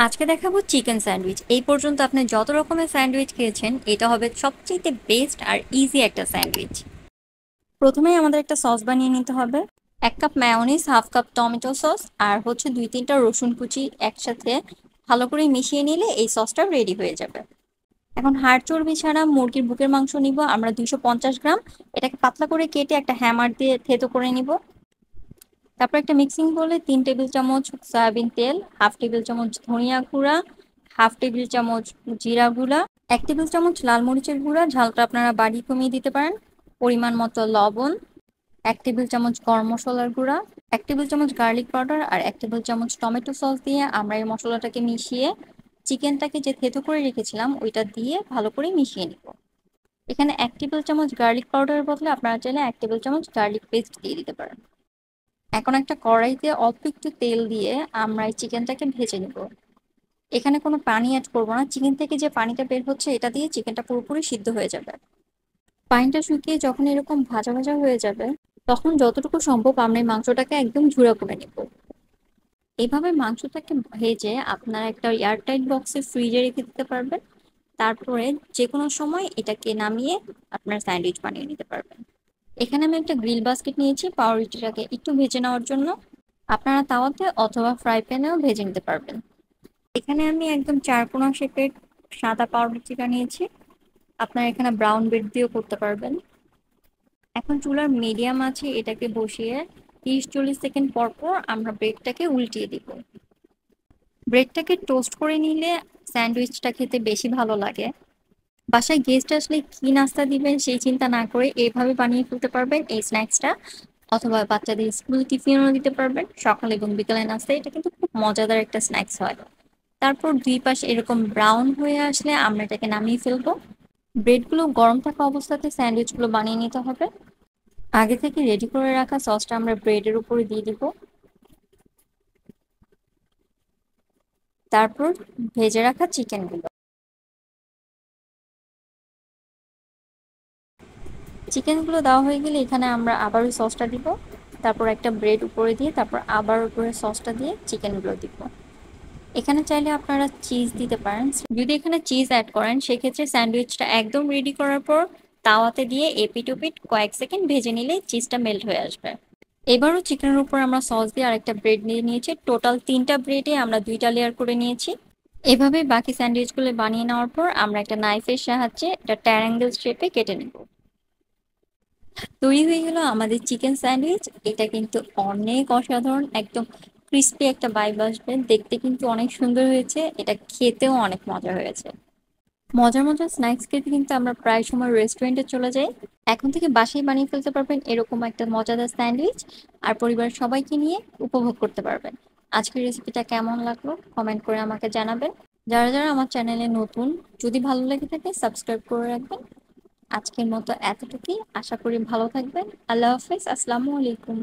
আজকে দেখাবো chicken sandwich. এই পর্যন্ত আপনি যত রকমের স্যান্ডউইচ খেয়েছেন, এটা হবে সবচেয়ে বেস্ট আর ইজি একটা স্যান্ডউইচ। প্রথমেই আমাদের একটা সস বানিয়ে নিতে হবে। 1 cup mayonnaise, half cup tomato sauce, আর হচ্ছে 2-3টা রসুন কুচি একসাথে ভালো করে মিশিয়ে নিলে এই সসটা রেডি হয়ে যাবে। এখন হাড় চর্বি ছাড়া মুরগির বুকের মাংস নিব আমরা 250 গ্রাম। এটাকে পাতলা করে কেটে একটা হ্যামার দিয়ে থেতো করে নিব। তারপর একটা মিক্সিং বলে 3 টেবিল চামচ সয়াবিন তেল, হাফ টেবিল চামচ ধনিয়া গুঁড়া, হাফ টেবিল চামচ জিরা গুঁড়া, 1 টেবিল চামচ লাল মরিচের গুঁড়া, ঝালটা আপনারা বাড়িয়ে কমিয়ে দিতে পারেন, পরিমাণ মতো লবণ, 1 টেবিল চামচ গরম মশলার গুঁড়া, 1 টেবিল চামচ গার্লিক পাউডার আর 1 টেবিল চামচ টমেটো সস দিয়ে আমরা এই মশলাটাকে মিশিয়ে চিকেনটাকে যে থেতো করে রেখেছিলাম ওইটা দিয়ে ভালো করে মিশিয়ে নিব। এখানে 1 টেবিল চামচ গার্লিক পাউডারের বদলে আপনারা চাইলে 1 টেবিল চামচ গার্লিক পেস্ট দিয়ে দিতে পারেন। এখন একটা কড়াইতে অল্প একটু তেল দিয়ে আমরা এই চিকেনটাকে ভেজে নিব। এখানে কোনো পানি অ্যাড করবো না, চিকেন থেকে যে পানিটা বের হচ্ছে এটা দিয়ে চিকেনটা পুরোপুরি সিদ্ধ হয়ে যাবে। পানিটা শুকিয়ে যখন এরকম ভাজা ভাজা হয়ে যাবে, তখন যতটুকু সম্ভব আমরা এই মাংসটাকে একদম ঝুরা করে নিব। এইভাবে মাংসটাকে ভেজে আপনারা একটা এয়ারটাইট বক্সে ফ্রিজে রেখে দিতে পারবেন। তারপরে যে কোনো সময় এটাকে নামিয়ে আপনার স্যান্ডউইচ বানিয়ে নিতে পারবেন। এখানে আমি একটা গ্রিল বাস্কেট নিয়েছি পাউরুটিটাকে একটু ভেজে নেওয়ার জন্য। আপনারা তাওয়াতে অথবা ফ্রাই প্যানেও ভেজে নিতে পারবেন। এখানে আমি একদম চারকোনা শেপের সাদা পাউরুটিটা নিয়েছি। আপনারা এখানে ব্রাউন ব্রেড দিয়েও করতে পারবেন। এখন চুলার মিডিয়াম আছে এটাকে বসিয়ে 30-40 সেকেন্ড পর পর আমরা ব্রেডটাকে উল্টিয়ে দিব। ব্রেডটাকে টোস্ট করে নিলে স্যান্ডউইচটা খেতে বেশি ভালো লাগে। বাসায় গেস্ট আসলে কি নাস্তা দিবেন সেই চিন্তা না করে এইভাবে বানিয়ে ফেলতে পারবেন এই স্ন্যাক্সটা। অথবা বাচ্চাদের স্কুল টিফিনও দিতে পারবেন, সকাল এবং বিকালে নাস্তা। এটা কিন্তু খুব মজাদার একটা স্ন্যাক্স হয়। তারপর দুই পাশ এরকম ব্রাউন হয়ে আসলে আমরা এটাকে নামিয়ে ফেলবো। ব্রেডগুলো গরম থাকা অবস্থাতে স্যান্ডউইচগুলো বানিয়ে নিতে হবে। আগে থেকে রেডি করে রাখা সসটা আমরা ব্রেডের উপরে দিয়ে দিব। তারপর ভেজে রাখা চিকেনগুলো দেওয়া হয়ে গেলে এখানে আমরা আবার ওই সসটা দিব। তারপর একটা ব্রেড উপরে দিয়ে তারপর আবার উপরে সসটা দিয়ে চিকেনগুলো দিব। এখানে চাইলে আপনারা চিজ দিতে পারেন। যদি এখানে চিজ অ্যাড করেন সেক্ষেত্রে স্যান্ডউইচটা একদম রেডি করার পর তাওয়াতে দিয়ে এপিট ওপিট কয়েক সেকেন্ড ভেজে নিলে চিজটা মেল্ট হয়ে আসবে। এবারও চিকেনের উপর আমরা সস দিয়ে আরেকটা ব্রেড নিয়ে নিয়েছি। টোটাল 3টা ব্রেডে আমরা 2টা লেয়ার করে নিয়েছি। এভাবে বাকি স্যান্ডউইচগুলো বানিয়ে নেওয়ার পর আমরা একটা নাইফের সাহায্যে এটা ট্রায়াঙ্গেল শেপে কেটে নেব। তৈরি হয়ে গেল আমাদের চিকেন স্যান্ডউইচ। এটা কিন্তু অনেক অসাধারণ, একদম ক্রিস্পি একটা ভাইব আসবে, দেখতে কিন্তু অনেক সুন্দর হয়েছে, এটা খেতেও অনেক মজা হয়েছে। মজার মজার স্ন্যাক্স খেতে কিন্তু আমরা প্রায় সময় রেস্টুরেন্টে চলে যাই। এখন থেকে বাসায় বানিয়ে ফেলতে পারবেন এরকম একটা মজাদার স্যান্ডউইচ, আর পরিবারের সবাইকে নিয়ে উপভোগ করতে পারবেন। আজকের রেসিপিটা কেমন লাগলো কমেন্ট করে আমাকে জানাবেন। যারা যারা আমার চ্যানেলে নতুন, যদি ভালো লেগে থাকে সাবস্ক্রাইব করে রাখবেন। আজকের মতো এতটুকুই, আশা করি ভালো থাকবেন। আল্লাহ হাফেজ, আসসালামু আলাইকুম।